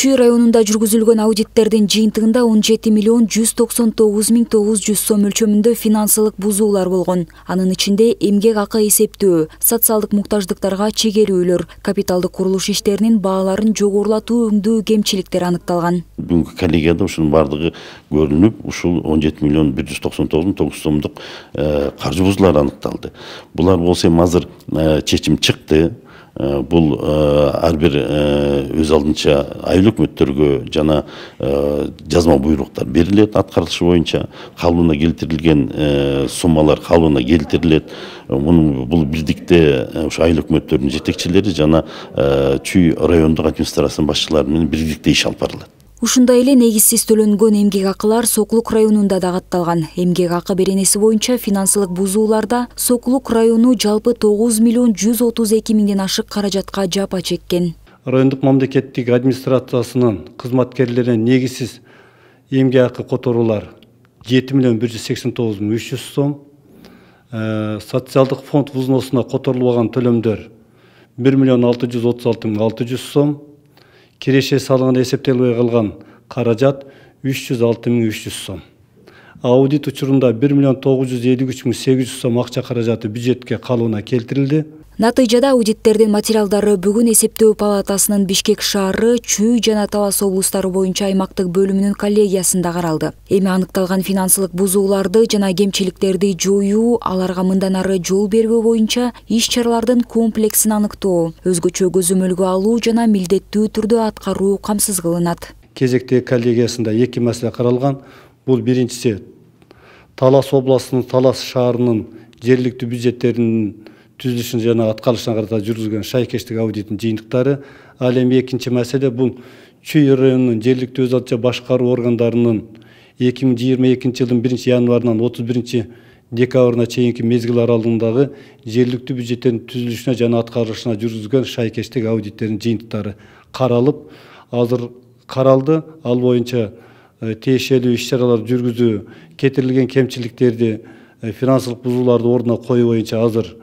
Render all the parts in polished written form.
Чүй районунда жүргүзүлгөн аудиттердин жыйынтыгында 17.199.900 сом өлчөмүндө финансылык бузуулар болгон. Анын ичинде эмгек акы эсептөө, социалдык муктаждыктарга чегерүүлөр, капиталдык курулуш иштеринин бааларын жогорулатуу өңдүү кемчиликтер аныкталган. Бүгүнкү коллегияда ушунун бардыгы көрүнүп, ушул 17.199.900 сомдук каржы бузуулар аныкталды. Булар болсо эми азыр чечим чыкты. Бул ар бир өз алдынча айыл өкмөттөргө жана жазма буйруктар берилет, аткарылышы боюнча калыбына келтирилген суммалар калыбына келтирилет. Бул бирдикте ушу айыл өкмөттөрдүн жетекчилери жана Чүй райондук администрациянын башчылары менен бирдикте иш алып барылат. Ушундай эле негизсиз төлөнгөн эмгек акылар Сокулук районунда да катталган. Эмгек акы беренеси боюнча финансылык бузууларда Сокулук району жалпы 9.132.000 ашык каражатка жапа чеккен. Райондук мамлекеттик администрациясынын кызматкерлеринен негизсиз эмгек акы которуулар 7.189.300 сом, социалдык фонд взносуна которулбаган төлөмдөр 1.636.600 сом, киреше салыгына эсептелбей калган каражат 306.300 сом. Аудит учурунда 1.953.800 сом акча каражаты бюджетке калыбына келтирилди. Натыйжада аудиттердин материалдары бүгүн эсептөө палатасынын Бишкек шаары, Чүй жана Талас облустары боюнча аймактык бөлүмүнүн коллегиясында каралды. Эми аныкталган финансылык бузууларды жана кемчиликтерди жоюу, аларга мындан ары жол бербөө боюнча иш-чаралардын комплексин аныктоо, өзгөчө көзөмөлгө алуу жана милдеттүү түрдө аткаруу камсыз кылынат. Кезектеги коллегиясында 2 маселе каралган. Бул биринчиси Талас областынын Талас шаарынын жергиликтүү бюджеттеринин түзүлүшүн жана аткарылышына карата жүргүзгөн шайкештик аудиттин жыйынтыктары. Ал эми экинчи маселе бул Чүй районунун жергиликтүү өз алдынча башкаруу органдарынын 2022 жылдын 1-январынан 31-декабрына чейинки мезгил аралыгындагы жергиликтүү бюджеттердин түзүлүшүнө жана аткарылышына жүргүзгөн шайкештик аудиттердин жыйынтыктары каралып, азыр каралды. Ал боюнча тиешелүү иш-чаралар жүргүзүү, кетирилген кемчиликтерди, финансылык бузууларды ордуна коюу боюнча азыр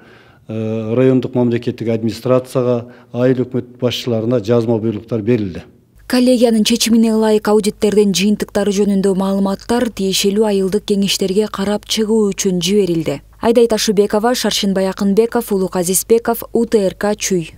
райондук мамлекеттик администрацияга, айыл өкмөт башчыларына жазма буйруктар берилди. Коллегиянын чечимине ылайык аудиттердин жыйынтыктары жөнүндө маалыматтар тиешелүү айылдык кеңештерге карап чыгуу үчүн жиберилди. Айдай Ташыбекова, Шаршынбай Акынбеков, Улук Азизбеков, УТРК Чүй.